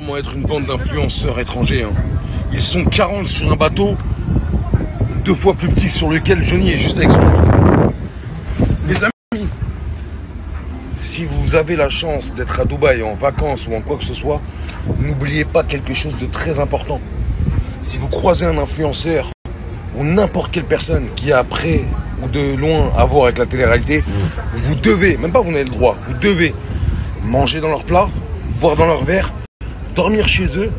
comment être une bande d'influenceurs étrangers. Hein. Ils sont 40 sur un bateau, 2 fois plus petit, sur lequel Johnny est juste avec son bord. Les amis, si vous avez la chance d'être à Dubaï en vacances ou en quoi que ce soit, n'oubliez pas quelque chose de très important. Si vous croisez un influenceur ou n'importe quelle personne qui a près ou de loin à voir avec la télé-réalité, vous devez, même pas vous avez le droit, vous devez manger dans leur plat, boire dans leur verre, dormir chez eux,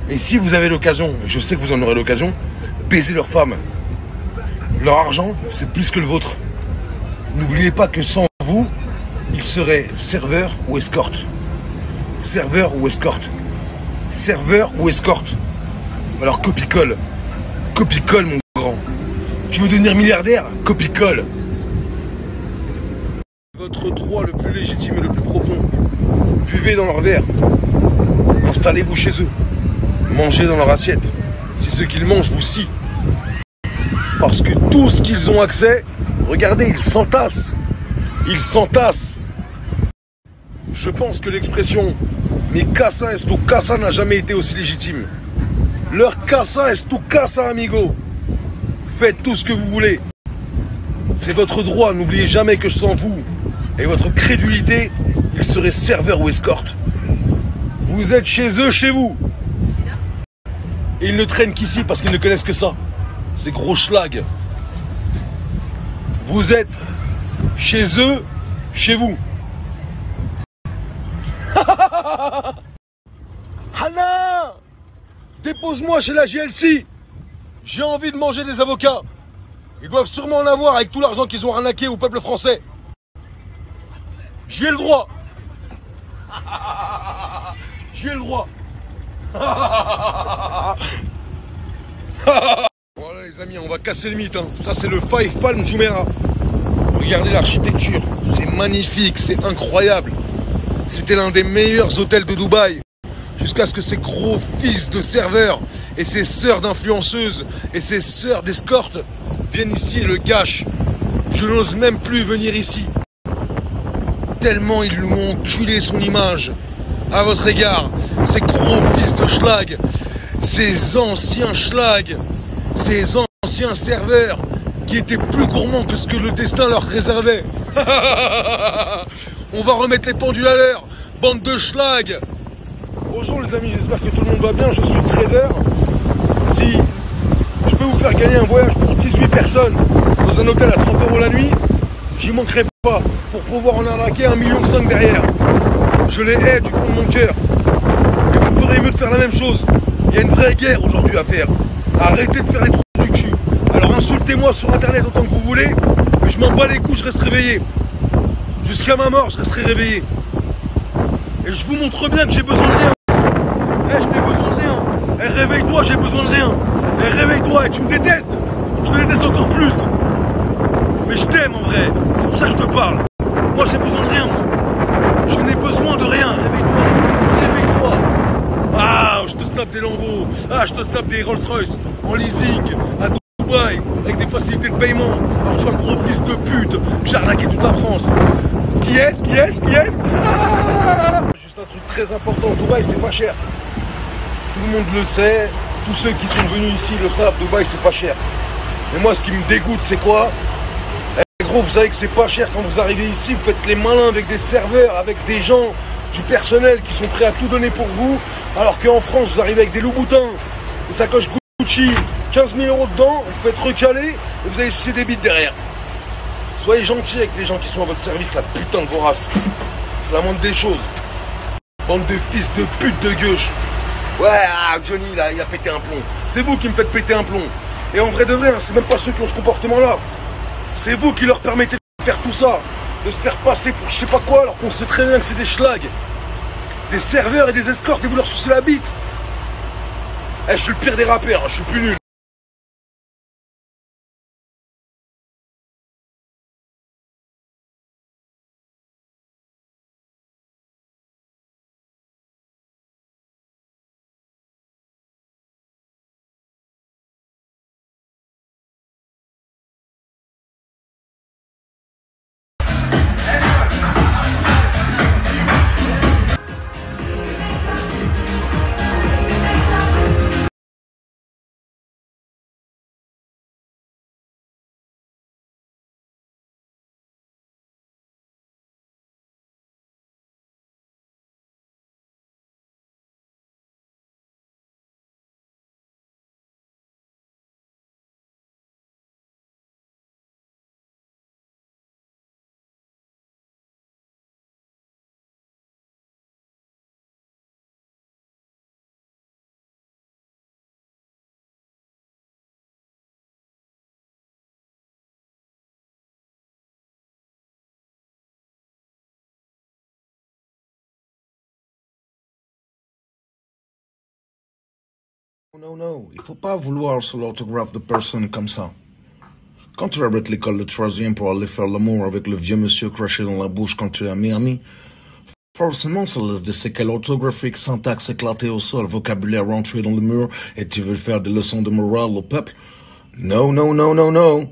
et si vous avez l'occasion, je sais que vous en aurez l'occasion, baiser leur femme. Leur argent, c'est plus que le vôtre. N'oubliez pas que sans vous, ils seraient serveurs ou escorte. Serveur ou escorte. Serveur ou escorte. Alors copie-colle. Copie-colle, mon grand. Tu veux devenir milliardaire? Copie-colle. Votre droit le plus légitime et le plus profond. Buvez dans leur verre. Installez-vous chez eux. Mangez dans leur assiette. Si ce qu'ils mangent vous scie. Parce que tout ce qu'ils ont accès, regardez, ils s'entassent. Ils s'entassent. Je pense que l'expression « Mi casa es tu casa » n'a jamais été aussi légitime. Leur casa es tu casa, amigo. Faites tout ce que vous voulez. C'est votre droit. N'oubliez jamais que sans vous et votre crédulité, ils seraient serveurs ou escortes. Vous êtes chez eux, chez vous. Et ils ne traînent qu'ici parce qu'ils ne connaissent que ça. Ces gros schlags. Vous êtes chez eux, chez vous. Hana, dépose-moi chez la JLC. J'ai envie de manger des avocats. Ils doivent sûrement en avoir avec tout l'argent qu'ils ont arnaqué au peuple français. J'y ai le droit. J'y ai le droit. Voilà les amis, on va casser le mythe. Hein. Ça c'est le Five Palm Jumeirah. Regardez l'architecture. C'est magnifique, c'est incroyable. C'était l'un des meilleurs hôtels de Dubaï. Jusqu'à ce que ces gros fils de serveurs et ces sœurs d'influenceuses et ces sœurs d'escortes viennent ici et le gâchent. Je n'ose même plus venir ici. Tellement ils lui ont enculé son image. À votre égard, ces gros fils de schlag, ces anciens schlags, ces anciens serveurs qui étaient plus gourmands que ce que le destin leur réservait. On va remettre les pendules à l'heure, bande de schlag. Bonjour les amis, j'espère que tout le monde va bien, je suis trader. Si je peux vous faire gagner un voyage pour 18 personnes dans un hôtel à 30 € la nuit, j'y manquerai pas pour pouvoir en arnaquer 1,5 million derrière. Je les hais du fond de mon cœur. Et vous ferez mieux de faire la même chose. Il y a une vraie guerre aujourd'hui à faire. Arrêtez de faire les trous du cul. Alors insultez-moi sur internet autant que vous voulez, mais je m'en bats les couilles, je reste réveillé. Jusqu'à ma mort, je resterai réveillé. Et je vous montre bien que j'ai besoin de rien. Je n'ai besoin de rien. Réveille-toi, j'ai besoin de rien. Réveille-toi, et tu me détestes. Je te déteste encore plus. Mais je t'aime en vrai. C'est pour ça que je te parle. Moi, j'ai besoin de rien, moi. Je n'ai besoin de rien. Réveille-toi. Réveille-toi. Ah, je te snap des Lambeaux. Ah, je te snap des Rolls-Royce en leasing à Dubaï avec des facilités de paiement. Alors, je suis un gros fils de pute que j'ai arnaqué toute la France. Qui est-ce? Juste un truc très important, Dubaï c'est pas cher. Tout le monde le sait, tous ceux qui sont venus ici le savent, Dubaï c'est pas cher. Mais moi ce qui me dégoûte c'est quoi? Gros, vous savez que c'est pas cher quand vous arrivez ici, vous faites les malins avec des serveurs, avec des gens, du personnel qui sont prêts à tout donner pour vous, alors qu'en France vous arrivez avec des loups-boutins, des sacoches Gucci, 15 000 € dedans, vous faites recaler et vous allez sucer des bites derrière. Soyez gentils avec les gens qui sont à votre service, la putain de vos races. C'est la moindre des choses. Bande de fils de pute de gueuche. Ouais, Johnny, là, il a pété un plomb. C'est vous qui me faites péter un plomb. Et en vrai de vrai, hein, c'est même pas ceux qui ont ce comportement-là. C'est vous qui leur permettez de faire tout ça. De se faire passer pour je sais pas quoi, alors qu'on sait très bien que c'est des schlags. Des serveurs et des escortes et vous leur sucez la bite. Je suis le pire des rappeurs, hein, je suis plus nul. Non, non, il faut pas vouloir sur l'autographe de personne comme ça. Quand tu arrêtes l'école de troisième pour aller faire l'amour avec le vieux monsieur craché dans la bouche quand tu es à Miami, forcément ça laisse des séquelles orthographiques, syntaxe éclatée au sol, vocabulaire rentré dans le mur, et tu veux faire des leçons de morale au peuple. Non, non, non, non, non.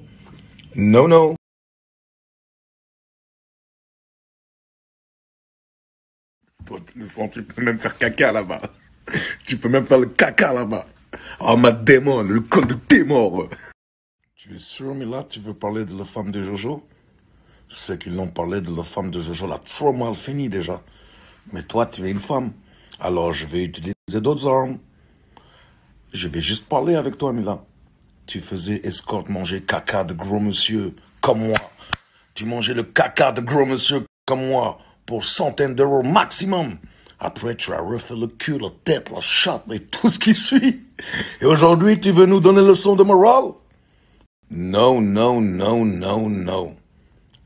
Non, non. Toi, tu peux même faire caca là-bas. Tu peux même faire le caca là-bas. Oh, ma démon, le con de tes morts. Tu es sûr, mais là, tu veux parler de la femme de Jojo? Ceux qui l'ont parlé de la femme de Jojo l'a trop mal fini déjà. Mais toi, tu es une femme. Alors, je vais utiliser d'autres armes. Je vais juste parler avec toi, Mila. Tu faisais escorte manger caca de gros monsieur comme moi. Tu mangeais le caca de gros monsieur comme moi pour centaines d'euros maximum. Après, tu as refait le cul, la tête, la chatte et tout ce qui suit. Et aujourd'hui, tu veux nous donner leçon de morale? Non, non, non, non, non.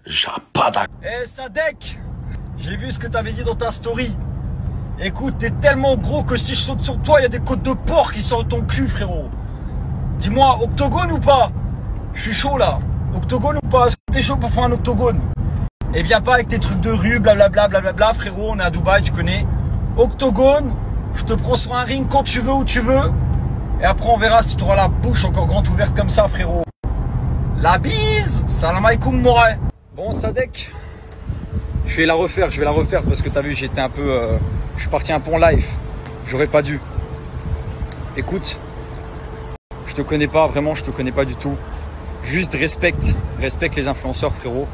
J'ai pas d'accord. Eh Sadek, j'ai vu ce que t'avais dit dans ta story. Écoute, t'es tellement gros que si je saute sur toi, il y a des côtes de porc qui sortent de ton cul, frérot. Dis-moi, octogone ou pas? Je suis chaud là. Octogone ou pas? Est-ce que t'es chaud pour faire un octogone? Et viens pas avec tes trucs de rue, blablabla, blablabla, frérot, on est à Dubaï, tu connais. Octogone, je te prends sur un ring quand tu veux, où tu veux. Et après, on verra si tu auras la bouche encore grande ouverte comme ça, frérot. La bise! Salam alaikum, Moray. Bon, Sadek, je vais la refaire parce que t'as vu, j'étais un peu... je suis parti un peu en live. J'aurais pas dû. Écoute, je te connais pas, vraiment, je te connais pas du tout. Juste respecte les influenceurs, frérot.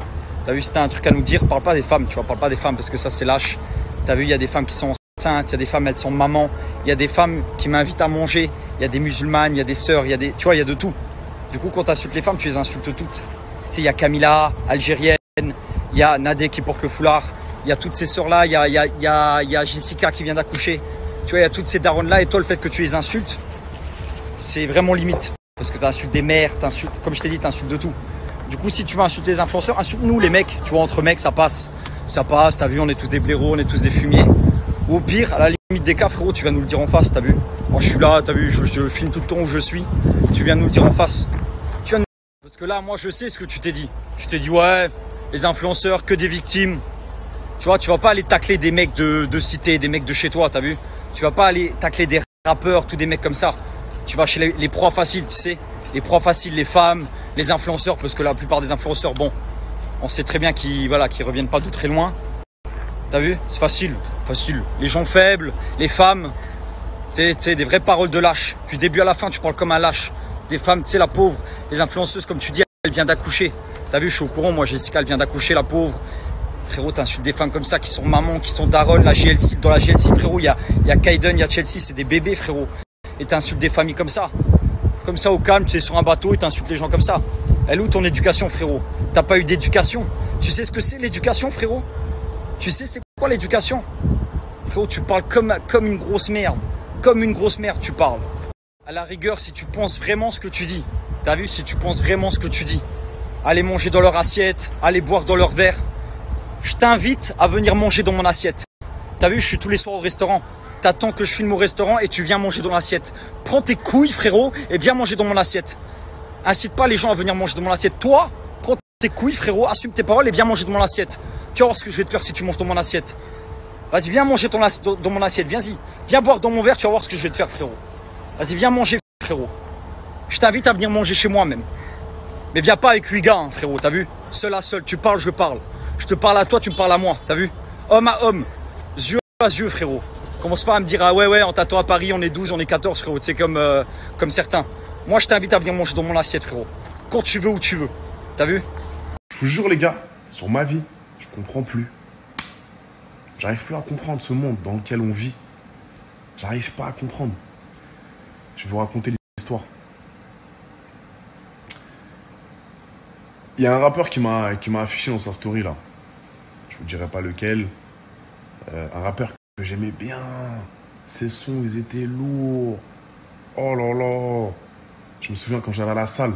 T'as vu, si t'as un truc à nous dire, parle pas des femmes, tu vois, parle pas des femmes parce que ça, c'est lâche. T'as vu, il y a des femmes qui sont enceintes, il y a des femmes, elles sont mamans, il y a des femmes qui m'invitent à manger, il y a des musulmanes, il y a des sœurs, il y a des... Tu vois, il y a de tout. Du coup, quand tu insultes les femmes, tu les insultes toutes. Tu sais, il y a Camilla, algérienne, il y a Nadé qui porte le foulard, il y a toutes ces sœurs-là, il y a Jessica qui vient d'accoucher. Tu vois, il y a toutes ces daronnes-là et toi, le fait que tu les insultes, c'est vraiment limite. Parce que tu insultes des mères, t'insultes, comme je t'ai dit, tu insultes de tout. Du coup, si tu veux insulter les influenceurs, insulte-nous les mecs. Tu vois, entre mecs, ça passe. Ça passe, t'as vu, on est tous des blaireaux, on est tous des fumiers. Ou au pire, à la limite des cas, frérot, tu viens nous le dire en face, t'as vu. Moi, je suis là, t'as vu, je filme tout le temps où je suis. Tu viens nous le dire en face. Parce que là, moi, je sais ce que tu t'es dit. Tu t'es dit, ouais, les influenceurs, que des victimes. Tu vois, tu vas pas aller tacler des mecs de cité, des mecs de chez toi, t'as vu. Tu vas pas aller tacler des rappeurs, tous des mecs comme ça. Tu vas chez les proies faciles, tu sais. Les proies faciles, les femmes, les influenceurs, parce que la plupart des influenceurs, bon, on sait très bien qu'ils reviennent pas de très loin. T'as vu? C'est facile, facile. Les gens faibles, les femmes, tu sais, des vraies paroles de lâche. Du début à la fin, tu parles comme un lâche. Des femmes, tu sais, la pauvre, les influenceuses, comme tu dis, elle vient d'accoucher. T'as vu, je suis au courant, moi, Jessica, elle vient d'accoucher, la pauvre. Frérot, t'insultes des femmes comme ça qui sont mamans, qui sont daronnes, la GLC. Dans la GLC, frérot, il y a Kaiden, il y a Chelsea, c'est des bébés, frérot. Et t'insultes des familles comme ça. Comme ça, au calme, tu es sur un bateau et t'insultes les gens comme ça. Elle est où ton éducation, frérot? T'as pas eu d'éducation. Tu sais ce que c'est l'éducation, frérot? Tu sais c'est quoi l'éducation? Frérot, tu parles comme une grosse merde. Comme une grosse merde, tu parles. À la rigueur, si tu penses vraiment ce que tu dis. T'as vu, si tu penses vraiment ce que tu dis. Aller manger dans leur assiette, aller boire dans leur verre. Je t'invite à venir manger dans mon assiette. T'as vu, je suis tous les soirs au restaurant. T'attends que je filme au restaurant et tu viens manger dans l'assiette. Prends tes couilles, frérot, et viens manger dans mon assiette. Incite pas les gens à venir manger dans mon assiette. Toi, prends tes couilles, frérot, assume tes paroles et viens manger dans mon assiette. Tu vas voir ce que je vais te faire si tu manges dans mon assiette. Vas-y, viens manger dans mon assiette, viens-y. Viens boire dans mon verre, tu vas voir ce que je vais te faire, frérot. Vas-y, viens manger, frérot. Je t'invite à venir manger chez moi même. Mais viens pas avec 8 gars, hein, frérot, t'as vu? Seul à seul, tu parles, je parle. Je te parle à toi, tu me parles à moi, t'as vu? Homme à homme, yeux à yeux, frérot. Commence pas à me dire, ah ouais, on t'attend à Paris, on est 12, on est 14, frérot. C'est comme certains. Moi, je t'invite à venir manger dans mon assiette, frérot. Quand tu veux, où tu veux. T'as vu? Je vous jure, les gars, sur ma vie, je comprends plus. J'arrive plus à comprendre ce monde dans lequel on vit. J'arrive pas à comprendre. Je vais vous raconter l'histoire. Il y a un rappeur qui m'a affiché dans sa story, là. Je vous dirai pas lequel. Un rappeur que j'aimais bien. Ses sons, ils étaient lourds. Oh là là. Je me souviens quand j'allais à la salle,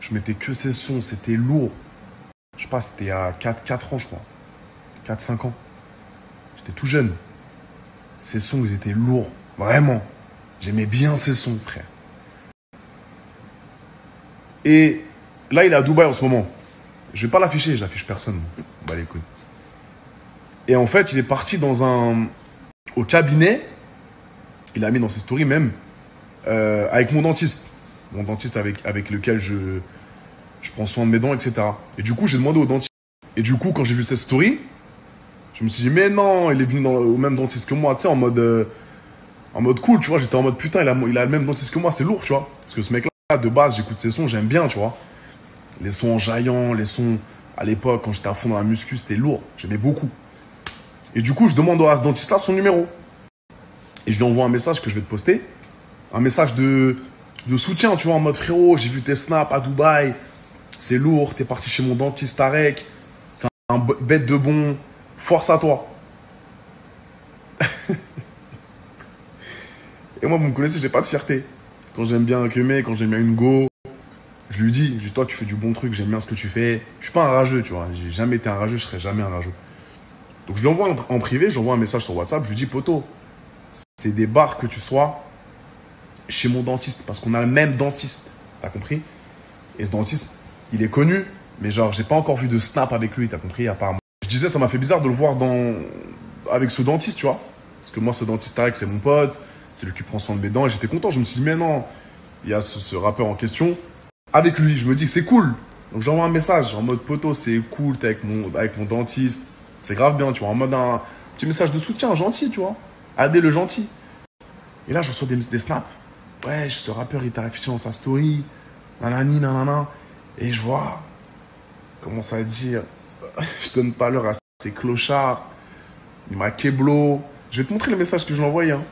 je mettais que ses sons, c'était lourd. Je sais pas, c'était à 4 ans, je crois. 4-5 ans. J'étais tout jeune. Ses sons, ils étaient lourds. Vraiment. J'aimais bien ses sons, frère. Et là, il est à Dubaï en ce moment. Je vais pas l'afficher, je l'affiche personne. Bah les couilles. Et en fait, il est parti au cabinet. Il a mis dans ses stories même avec mon dentiste. Mon dentiste avec lequel je prends soin de mes dents, etc. Et du coup, j'ai demandé au dentiste. Et du coup, quand j'ai vu cette story, je me suis dit, mais non, il est venu au même dentiste que moi, tu sais, en mode cool, tu vois. J'étais en mode, putain, il a le même dentiste que moi, c'est lourd, tu vois. Parce que ce mec-là, de base, j'écoute ses sons, j'aime bien, tu vois. Les sons en jaillant, les sons, à l'époque, quand j'étais à fond dans la muscu, c'était lourd. J'aimais beaucoup. Et du coup, je demande à ce dentiste-là son numéro. Et je lui envoie un message que je vais te poster. Un message de soutien, tu vois, en mode, frérot, j'ai vu tes snaps à Dubaï. C'est lourd, t'es parti chez mon dentiste Tarek. C'est un bête de bon. Force à toi. Et moi, vous me connaissez, j'ai pas de fierté. Quand j'aime bien un Kemé, quand j'aime bien une go, je lui dis, toi, tu fais du bon truc, j'aime bien ce que tu fais. Je suis pas un rageux, tu vois. J'ai jamais été un rageux, je serai jamais un rageux. Donc, je lui envoie en privé, j'envoie un message sur WhatsApp, je lui dis, poto, c'est des barres que tu sois chez mon dentiste, parce qu'on a le même dentiste. T'as compris? Et ce dentiste, il est connu, mais genre, j'ai pas encore vu de snap avec lui, t'as compris, apparemment. Je disais, ça m'a fait bizarre de le voir avec ce dentiste, tu vois. Parce que moi, ce dentiste Tarek, c'est mon pote, c'est lui qui prend soin de mes dents, et j'étais content. Je me suis dit, mais non, il y a ce rappeur en question. Avec lui, je me dis que c'est cool. Donc, j'envoie un message en mode poto, c'est cool, t'es avec mon dentiste. C'est grave bien, tu vois, en mode un petit message de soutien, gentil, tu vois. Adé le gentil. Et là, je reçois des snaps. Ouais, ce rappeur, il t'a affiché dans sa story. Nanani, nanana. Et je vois, commence à dire, je donne pas l'heure à ces clochards. Il m'a keblo. Je vais te montrer le message que je lui ai envoyé. Hein.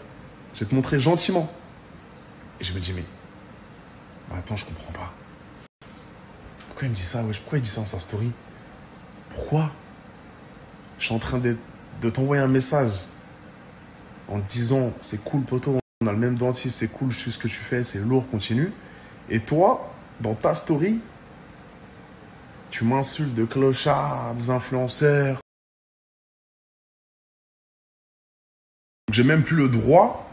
Je vais te montrer gentiment. Et je me dis, mais attends, je comprends pas. Pourquoi il me dit ça, wesh? Pourquoi il dit ça dans sa story? Pourquoi? Je suis en train de t'envoyer un message en te disant, c'est cool, poto, on a le même dentiste, c'est cool, je sais ce que tu fais, c'est lourd, continue. Et toi, dans ta story, tu m'insultes de clochards, des influenceurs. J'ai même plus le droit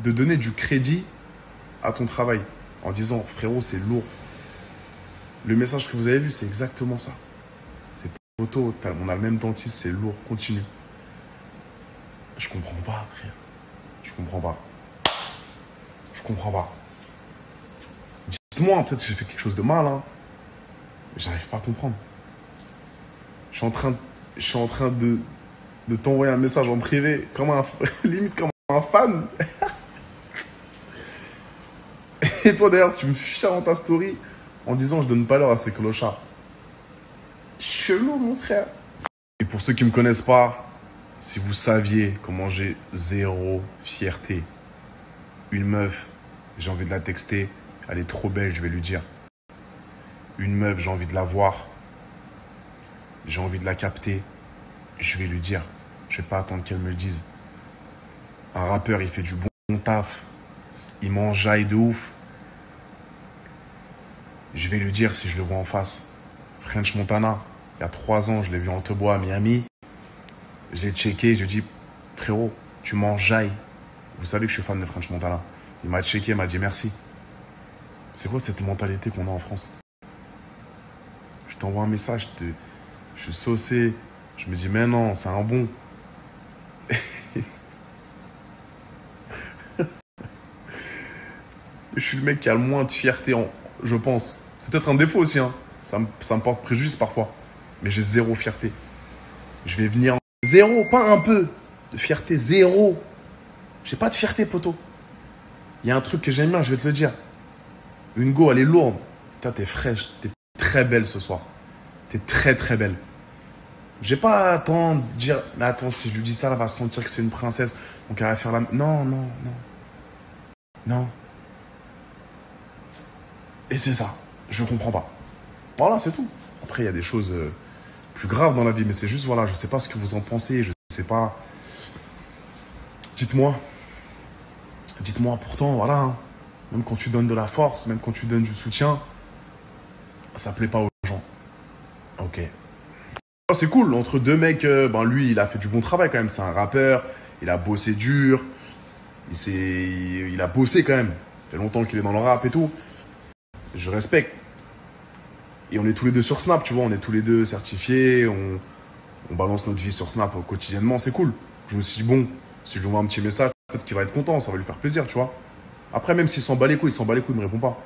de donner du crédit à ton travail en disant, frérot, c'est lourd. Le message que vous avez vu, c'est exactement ça. C'est poto, on a le même dentiste, c'est lourd, continue. Je comprends pas, frère. Je comprends pas. Je comprends pas. Dites-moi, peut-être que j'ai fait quelque chose de mal, hein. Mais j'arrive pas à comprendre. Je suis en train de t'envoyer un message en privé, limite comme un fan. Et toi, d'ailleurs, tu me fiches dans ta story en disant je donne pas l'heure à ces clochards. Chelou, mon frère. Et pour ceux qui me connaissent pas, si vous saviez comment j'ai zéro fierté, une meuf, j'ai envie de la texter, elle est trop belle, je vais lui dire. Une meuf, j'ai envie de la voir, j'ai envie de la capter, je vais lui dire. Je vais pas attendre qu'elle me le dise. Un rappeur, il fait du bon taf, il m'enjaille de ouf. Je vais lui dire si je le vois en face. French Montana, il y a 3 ans, je l'ai vu en Tebois à Miami. Je l'ai checké, je lui ai dit, frérot, tu m'enjailles. Vous savez que je suis fan de French Montana. Il m'a checké, il m'a dit merci. C'est quoi cette mentalité qu'on a en France? Je t'envoie un message, je suis saucé. Je me dis, mais non, c'est un bon. Je suis le mec qui a le moins de fierté, je pense. C'est peut-être un défaut aussi, hein. Ça me porte préjudice parfois. Mais j'ai zéro fierté. Je vais venir zéro, pas un peu de fierté, zéro. J'ai pas de fierté, poto. Il y a un truc que j'aime bien, je vais te le dire. Une go, elle est lourde. Putain, t'es fraîche, t'es très belle ce soir. T'es très très belle. J'ai pas à attendre, dire, mais attends, si je lui dis ça, elle va sentir que c'est une princesse. Donc elle va faire la... Non, non, non. Non. Et c'est ça. Je comprends pas. Voilà, c'est tout. Après, il y a des choses plus graves dans la vie, mais c'est juste, voilà, je sais pas ce que vous en pensez, je sais pas. Dites-moi. Dites-moi, pourtant, voilà, hein, même quand tu donnes de la force, même quand tu donnes du soutien, ça plaît pas aux gens. Ok. C'est cool, entre deux mecs, lui, il a fait du bon travail quand même, c'est un rappeur, il a bossé dur, il a bossé quand même. Ça fait longtemps qu'il est dans le rap et tout. Je respecte. Et on est tous les deux sur Snap, tu vois. On est tous les deux certifiés. On balance notre vie sur Snap quotidiennement. C'est cool. Je me suis dit, bon, si je lui envoie un petit message, peut-être qu'il va être content. Ça va lui faire plaisir, tu vois. Après, même s'il s'en bat les couilles, il me répond pas.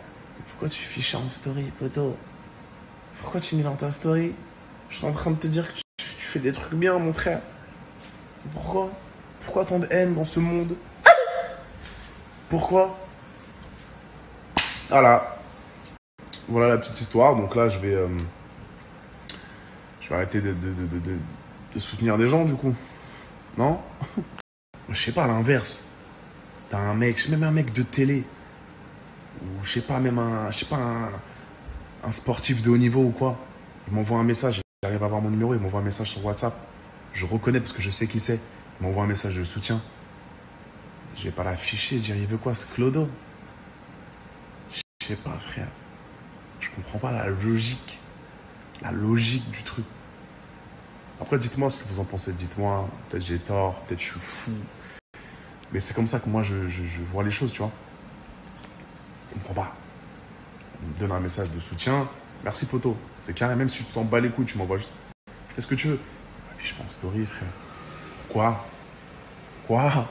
Pourquoi tu fiches en story, poto? Pourquoi tu mets dans ta story? Je suis en train de te dire que tu fais des trucs bien, mon frère. Pourquoi? Pourquoi tant de haine dans ce monde? Pourquoi? Voilà. Voilà la petite histoire. Donc là, je vais arrêter de soutenir des gens, du coup. Non? Je sais pas, à l'inverse. T'as un mec, même un mec de télé. Ou je sais pas, même un sportif de haut niveau ou quoi. Il m'envoie un message. Il arrive à avoir mon numéro. Il m'envoie un message sur WhatsApp. Je reconnais parce que je sais qui c'est. Il m'envoie un message de soutien. Je vais pas l'afficher, dire il veut quoi ce clodo? Je sais pas, frère. Je comprends pas la logique. La logique du truc. Après, dites-moi ce que vous en pensez. Dites-moi, peut-être j'ai tort, peut-être je suis fou. Mais c'est comme ça que moi je vois les choses, tu vois. Je comprends pas. On me donne un message de soutien. Merci, poto. C'est carré, même si tu t'en bats les couilles, tu m'envoies juste. Tu fais ce que tu veux. Je pense story, frère. Pourquoi? Pourquoi?